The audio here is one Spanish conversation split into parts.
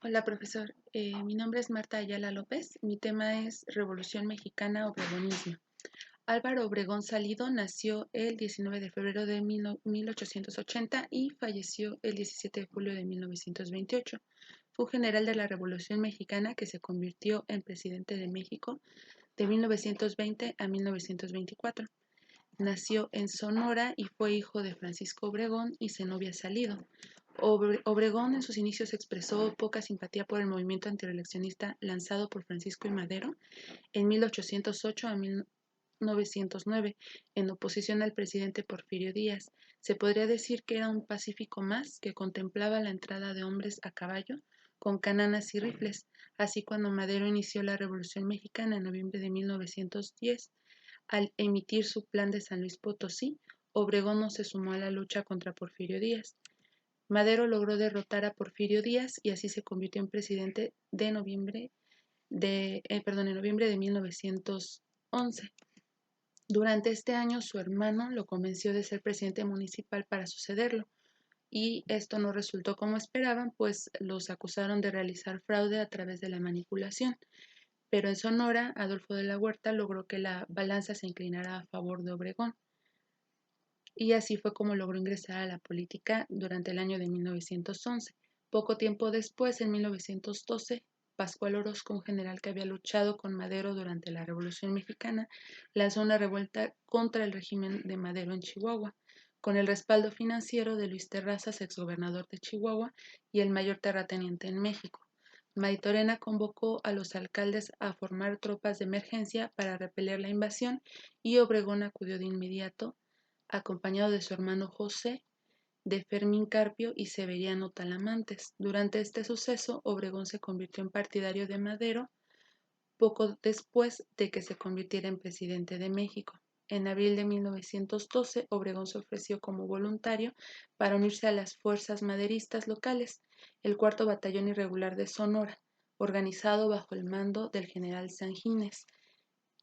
Hola, profesor. Mi nombre es Marta Ayala López. Mi tema es Revolución Mexicana Obregonismo. Álvaro Obregón Salido nació el 19 de febrero de 1880 y falleció el 17 de julio de 1928. Fue general de la Revolución Mexicana que se convirtió en presidente de México de 1920 a 1924. Nació en Sonora y fue hijo de Francisco Obregón y Zenobia Salido. Obregón en sus inicios expresó poca simpatía por el movimiento antireeleccionista lanzado por Francisco I. Madero en 1808 a 1909, en oposición al presidente Porfirio Díaz. Se podría decir que era un pacífico más que contemplaba la entrada de hombres a caballo con cananas y rifles. Así, cuando Madero inició la Revolución Mexicana en noviembre de 1910, al emitir su plan de San Luis Potosí, Obregón no se sumó a la lucha contra Porfirio Díaz. Madero logró derrotar a Porfirio Díaz y así se convirtió en presidente en noviembre de 1911. Durante este año, su hermano lo convenció de ser presidente municipal para sucederlo, y esto no resultó como esperaban, pues los acusaron de realizar fraude a través de la manipulación. Pero en Sonora, Adolfo de la Huerta logró que la balanza se inclinara a favor de Obregón, y así fue como logró ingresar a la política durante el año de 1911. Poco tiempo después, en 1912, Pascual Orozco, un general que había luchado con Madero durante la Revolución Mexicana, lanzó una revuelta contra el régimen de Madero en Chihuahua, con el respaldo financiero de Luis Terrazas, exgobernador de Chihuahua y el mayor terrateniente en México. Maytorena convocó a los alcaldes a formar tropas de emergencia para repeler la invasión, y Obregón acudió de inmediato, acompañado de su hermano José, de Fermín Carpio y Severiano Talamantes. Durante este suceso, Obregón se convirtió en partidario de Madero poco después de que se convirtiera en presidente de México. En abril de 1912, Obregón se ofreció como voluntario para unirse a las fuerzas maderistas locales, el cuarto batallón irregular de Sonora, organizado bajo el mando del general Sanjines,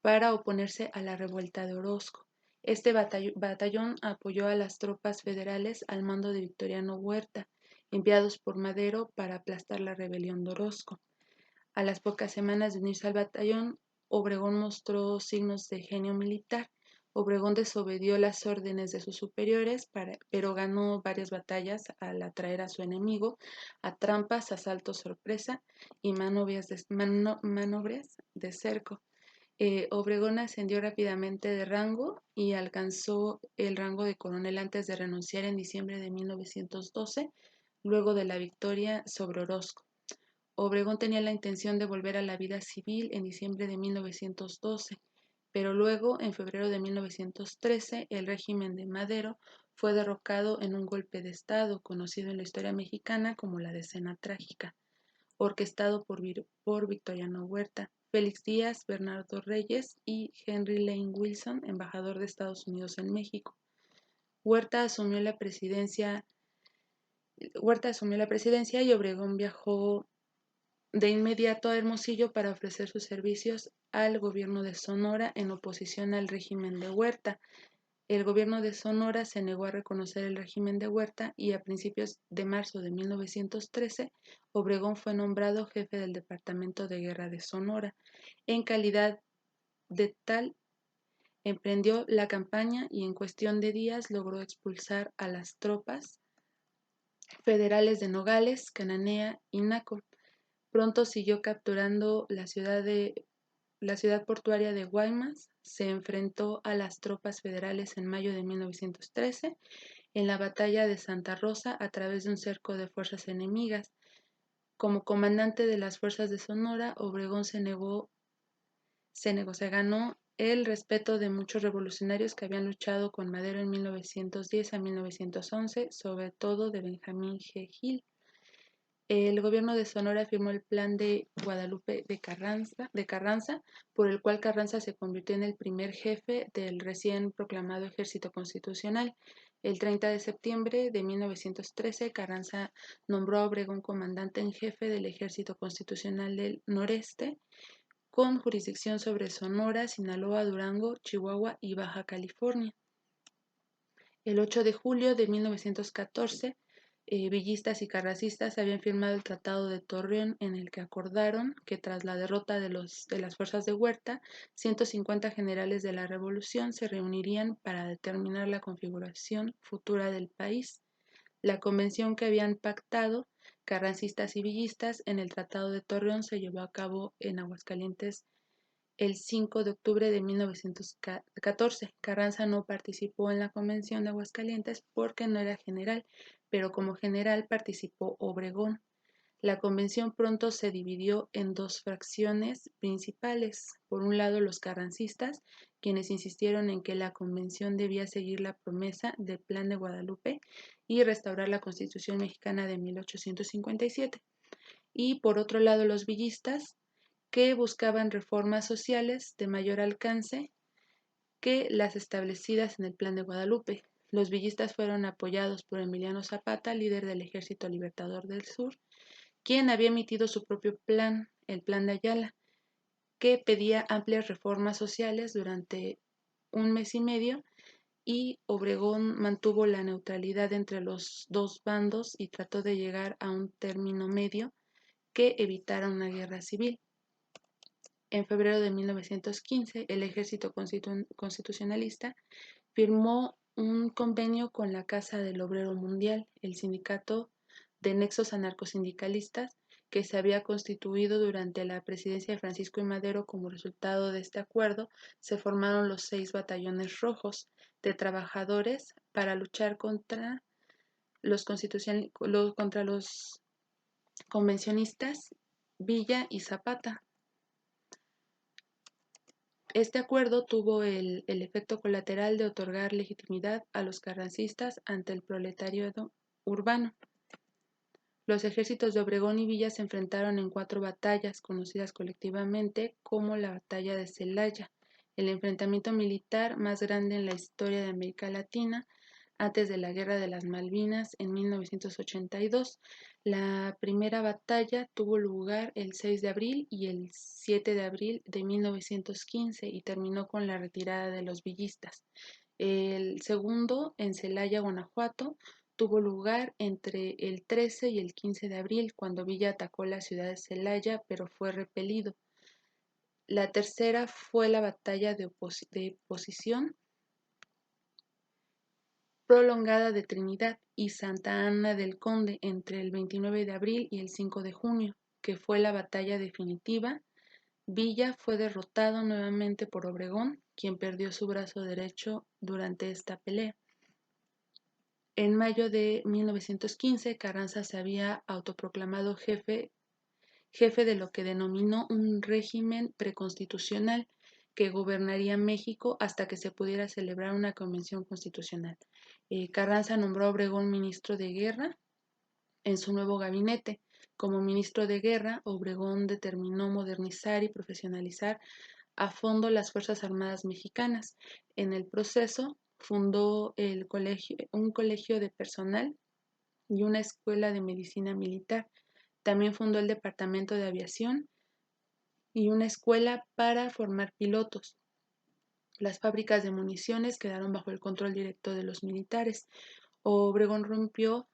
para oponerse a la revuelta de Orozco. Este batallón apoyó a las tropas federales al mando de Victoriano Huerta, enviados por Madero para aplastar la rebelión de Orozco. A las pocas semanas de unirse al batallón, Obregón mostró signos de genio militar. Obregón desobedió las órdenes de sus superiores, pero ganó varias batallas al atraer a su enemigo a trampas, asaltos sorpresa y maniobras de cerco. Obregón ascendió rápidamente de rango y alcanzó el rango de coronel antes de renunciar en diciembre de 1912, luego de la victoria sobre Orozco. Obregón tenía la intención de volver a la vida civil en diciembre de 1912, pero luego, en febrero de 1913, el régimen de Madero fue derrocado en un golpe de Estado conocido en la historia mexicana como la Decena Trágica, orquestado por Victoriano Huerta, Félix Díaz, Bernardo Reyes y Henry Lane Wilson, embajador de Estados Unidos en México. Huerta asumió la presidencia y Obregón viajó de inmediato a Hermosillo para ofrecer sus servicios al gobierno de Sonora en oposición al régimen de Huerta. El gobierno de Sonora se negó a reconocer el régimen de Huerta y a principios de marzo de 1913, Obregón fue nombrado jefe del Departamento de Guerra de Sonora. En calidad de tal, emprendió la campaña y en cuestión de días logró expulsar a las tropas federales de Nogales, Cananea y Naco. Pronto siguió capturando la ciudad portuaria de Guaymas. Se enfrentó a las tropas federales en mayo de 1913 en la batalla de Santa Rosa a través de un cerco de fuerzas enemigas. Como comandante de las fuerzas de Sonora, Obregón se ganó el respeto de muchos revolucionarios que habían luchado con Madero en 1910 a 1911, sobre todo de Benjamín G. Gil. El gobierno de Sonora firmó el Plan de Guadalupe de Carranza, por el cual Carranza se convirtió en el primer jefe del recién proclamado Ejército Constitucional. El 30 de septiembre de 1913, Carranza nombró a Obregón comandante en jefe del Ejército Constitucional del Noreste, con jurisdicción sobre Sonora, Sinaloa, Durango, Chihuahua y Baja California. El 8 de julio de 1914, villistas y carrancistas habían firmado el Tratado de Torreón, en el que acordaron que tras la derrota de las fuerzas de Huerta, 150 generales de la Revolución se reunirían para determinar la configuración futura del país. La convención que habían pactado carrancistas y villistas en el Tratado de Torreón se llevó a cabo en Aguascalientes el 5 de octubre de 1914. Carranza no participó en la Convención de Aguascalientes porque no era general, pero como general participó Obregón. La convención pronto se dividió en dos fracciones principales. Por un lado, los carrancistas, quienes insistieron en que la convención debía seguir la promesa del Plan de Guadalupe y restaurar la Constitución mexicana de 1857. Y por otro lado, los villistas, que buscaban reformas sociales de mayor alcance que las establecidas en el Plan de Guadalupe. Los villistas fueron apoyados por Emiliano Zapata, líder del Ejército Libertador del Sur, quien había emitido su propio plan, el Plan de Ayala, que pedía amplias reformas sociales durante un mes y medio, y Obregón mantuvo la neutralidad entre los dos bandos y trató de llegar a un término medio que evitara una guerra civil. En febrero de 1915, el Ejército Constitucionalista firmó un convenio con la Casa del Obrero Mundial, el sindicato de nexos anarcosindicalistas que se había constituido durante la presidencia de Francisco I. Madero. Como resultado de este acuerdo, se formaron los 6 batallones rojos de trabajadores para luchar contra contra los convencionistas Villa y Zapata. Este acuerdo tuvo el efecto colateral de otorgar legitimidad a los carrancistas ante el proletariado urbano. Los ejércitos de Obregón y Villa se enfrentaron en 4 batallas, conocidas colectivamente como la Batalla de Celaya, el enfrentamiento militar más grande en la historia de América Latina antes de la Guerra de las Malvinas en 1982. La primera batalla tuvo lugar el 6 de abril y el 7 de abril de 1915 y terminó con la retirada de los villistas. El segundo, en Celaya, Guanajuato, tuvo lugar entre el 13 y el 15 de abril, cuando Villa atacó la ciudad de Celaya, pero fue repelido. La tercera fue la batalla de posición prolongada de Trinidad y Santa Ana del Conde entre el 29 de abril y el 5 de junio, que fue la batalla definitiva. Villa fue derrotado nuevamente por Obregón, quien perdió su brazo derecho durante esta pelea. En mayo de 1915, Carranza se había autoproclamado jefe de lo que denominó un régimen preconstitucional que gobernaría México hasta que se pudiera celebrar una convención constitucional. Carranza nombró a Obregón ministro de Guerra en su nuevo gabinete. Como ministro de Guerra, Obregón determinó modernizar y profesionalizar a fondo las Fuerzas Armadas mexicanas. En el proceso, fundó un colegio de personal y una escuela de medicina militar. También fundó el Departamento de Aviación y una escuela para formar pilotos. Las fábricas de municiones quedaron bajo el control directo de los militares. Obregón rompió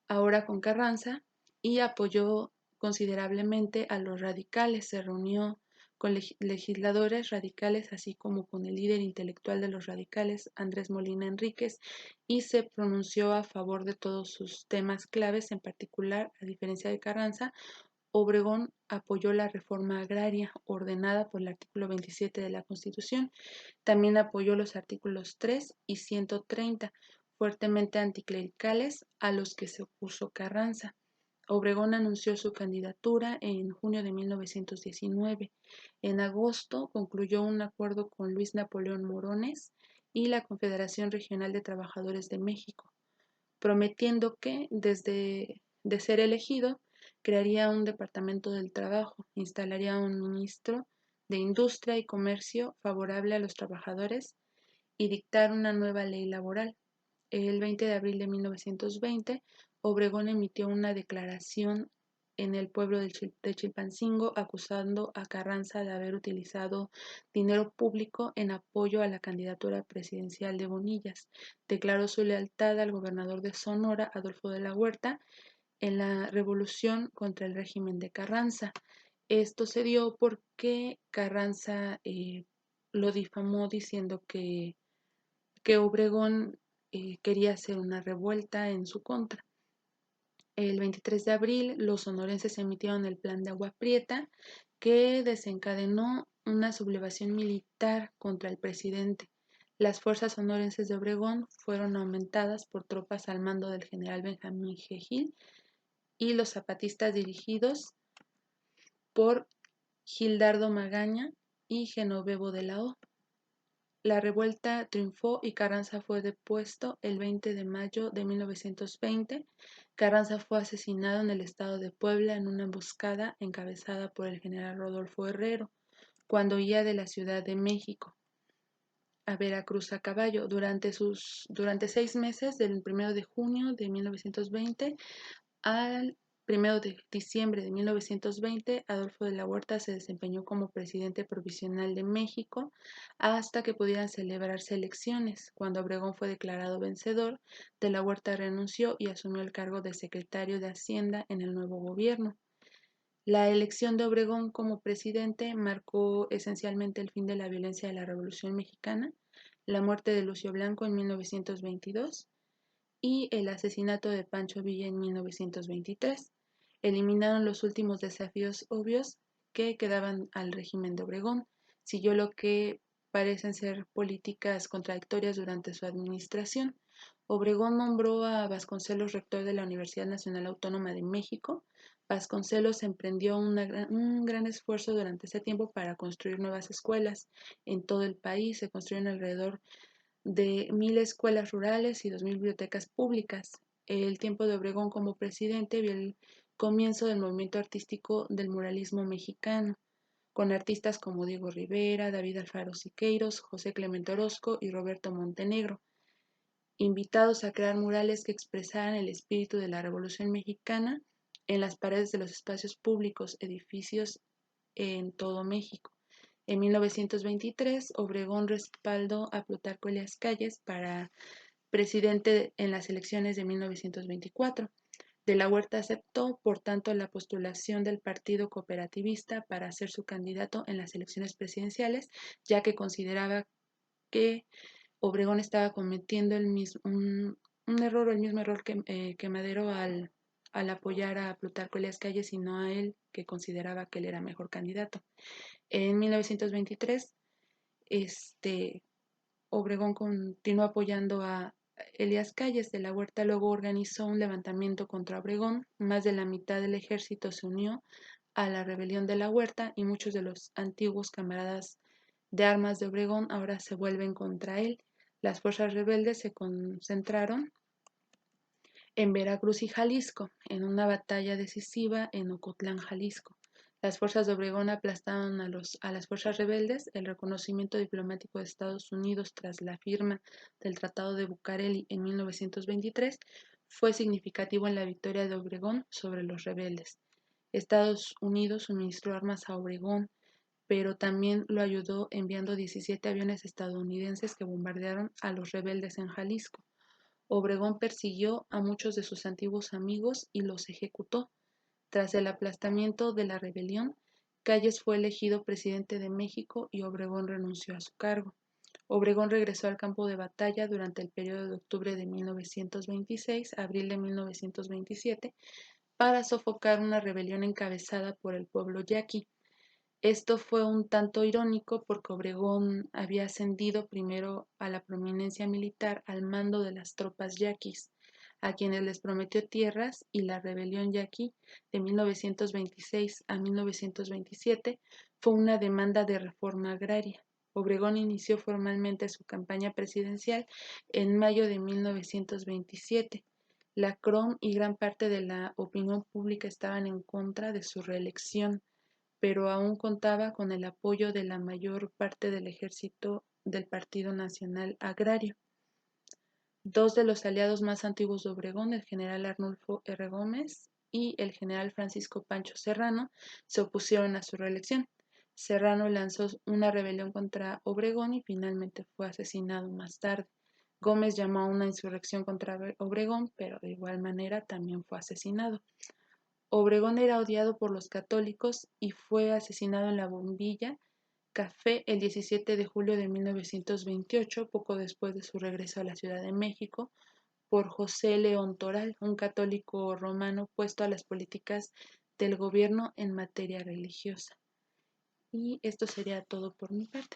ahora con Carranza y apoyó considerablemente a los radicales. Se reunió con legisladores radicales, así como con el líder intelectual de los radicales, Andrés Molina Enríquez, y se pronunció a favor de todos sus temas claves. En particular, a diferencia de Carranza, Obregón apoyó la reforma agraria ordenada por el artículo 27 de la Constitución. También apoyó los artículos 3 y 130, fuertemente anticlericales, a los que se opuso Carranza. Obregón anunció su candidatura en junio de 1919. En agosto concluyó un acuerdo con Luis Napoleón Morones y la Confederación Regional de Trabajadores de México, prometiendo que, de ser elegido, crearía un departamento del trabajo, instalaría un ministro de Industria y Comercio favorable a los trabajadores y dictar una nueva ley laboral. El 20 de abril de 1920, Obregón emitió una declaración en el pueblo de Chilpancingo, acusando a Carranza de haber utilizado dinero público en apoyo a la candidatura presidencial de Bonillas. Declaró su lealtad al gobernador de Sonora, Adolfo de la Huerta, en la revolución contra el régimen de Carranza. Esto se dio porque Carranza lo difamó diciendo que Obregón quería hacer una revuelta en su contra. El 23 de abril, los sonorenses emitieron el Plan de Agua Prieta, que desencadenó una sublevación militar contra el presidente. Las fuerzas sonorenses de Obregón fueron aumentadas por tropas al mando del general Benjamín G. Gil y los zapatistas dirigidos por Gildardo Magaña y Genovevo de la O. La revuelta triunfó y Carranza fue depuesto el 20 de mayo de 1920. Carranza fue asesinado en el estado de Puebla en una emboscada encabezada por el general Rodolfo Herrero, cuando huía de la Ciudad de México a Veracruz a caballo. Durante 6 meses, del 1 de junio de 1920 al 1 de diciembre de 1920, Adolfo de la Huerta se desempeñó como presidente provisional de México hasta que pudieran celebrarse elecciones. Cuando Obregón fue declarado vencedor, de la Huerta renunció y asumió el cargo de secretario de Hacienda en el nuevo gobierno. La elección de Obregón como presidente marcó esencialmente el fin de la violencia de la Revolución Mexicana, la muerte de Lucio Blanco en 1922 y el asesinato de Pancho Villa en 1923. Eliminaron los últimos desafíos obvios que quedaban al régimen de Obregón. Siguió lo que parecen ser políticas contradictorias durante su administración. Obregón nombró a Vasconcelos rector de la Universidad Nacional Autónoma de México. Vasconcelos emprendió un gran esfuerzo durante ese tiempo para construir nuevas escuelas en todo el país. Se construyeron alrededor de 1,000 escuelas rurales y 2,000 bibliotecas públicas. El tiempo de Obregón como presidente vio el comienzo del movimiento artístico del muralismo mexicano, con artistas como Diego Rivera, David Alfaro Siqueiros, José Clemente Orozco y Roberto Montenegro, invitados a crear murales que expresaran el espíritu de la Revolución Mexicana en las paredes de los espacios públicos, edificios en todo México. En 1923, Obregón respaldó a Plutarco Elías Calles para presidente en las elecciones de 1924. De la Huerta aceptó, por tanto, la postulación del Partido Cooperativista para ser su candidato en las elecciones presidenciales, ya que consideraba que Obregón estaba cometiendo un error, el mismo error que Madero al apoyar a Plutarco Elías Calles y no a él, que consideraba que él era mejor candidato. En 1923, Obregón continuó apoyando a Elías Calles. De la Huerta luego organizó un levantamiento contra Obregón. Más de la mitad del ejército se unió a la rebelión de la Huerta y muchos de los antiguos camaradas de armas de Obregón ahora se vuelven contra él. Las fuerzas rebeldes se concentraron en Veracruz y Jalisco, en una batalla decisiva en Ocotlán, Jalisco. Las fuerzas de Obregón aplastaron a las fuerzas rebeldes. El reconocimiento diplomático de Estados Unidos tras la firma del Tratado de Bucareli en 1923 fue significativo en la victoria de Obregón sobre los rebeldes. Estados Unidos suministró armas a Obregón, pero también lo ayudó enviando 17 aviones estadounidenses que bombardearon a los rebeldes en Jalisco. Obregón persiguió a muchos de sus antiguos amigos y los ejecutó. Tras el aplastamiento de la rebelión, Calles fue elegido presidente de México y Obregón renunció a su cargo. Obregón regresó al campo de batalla durante el periodo de octubre de 1926 a abril de 1927 para sofocar una rebelión encabezada por el pueblo yaqui. Esto fue un tanto irónico porque Obregón había ascendido primero a la prominencia militar al mando de las tropas yaquis, a quienes les prometió tierras, y la rebelión yaqui de 1926 a 1927 fue una demanda de reforma agraria. Obregón inició formalmente su campaña presidencial en mayo de 1927. La CROM y gran parte de la opinión pública estaban en contra de su reelección, pero aún contaba con el apoyo de la mayor parte del ejército del Partido Nacional Agrario. Dos de los aliados más antiguos de Obregón, el general Arnulfo R. Gómez y el general Francisco Pancho Serrano se opusieron a su reelección. Serrano lanzó una rebelión contra Obregón y finalmente fue asesinado más tarde. Gómez llamó a una insurrección contra Obregón, pero de igual manera también fue asesinado. Obregón era odiado por los católicos y fue asesinado en la Bombilla Café el 17 de julio de 1928, poco después de su regreso a la Ciudad de México, por José León Toral, un católico romano opuesto a las políticas del gobierno en materia religiosa. Y esto sería todo por mi parte.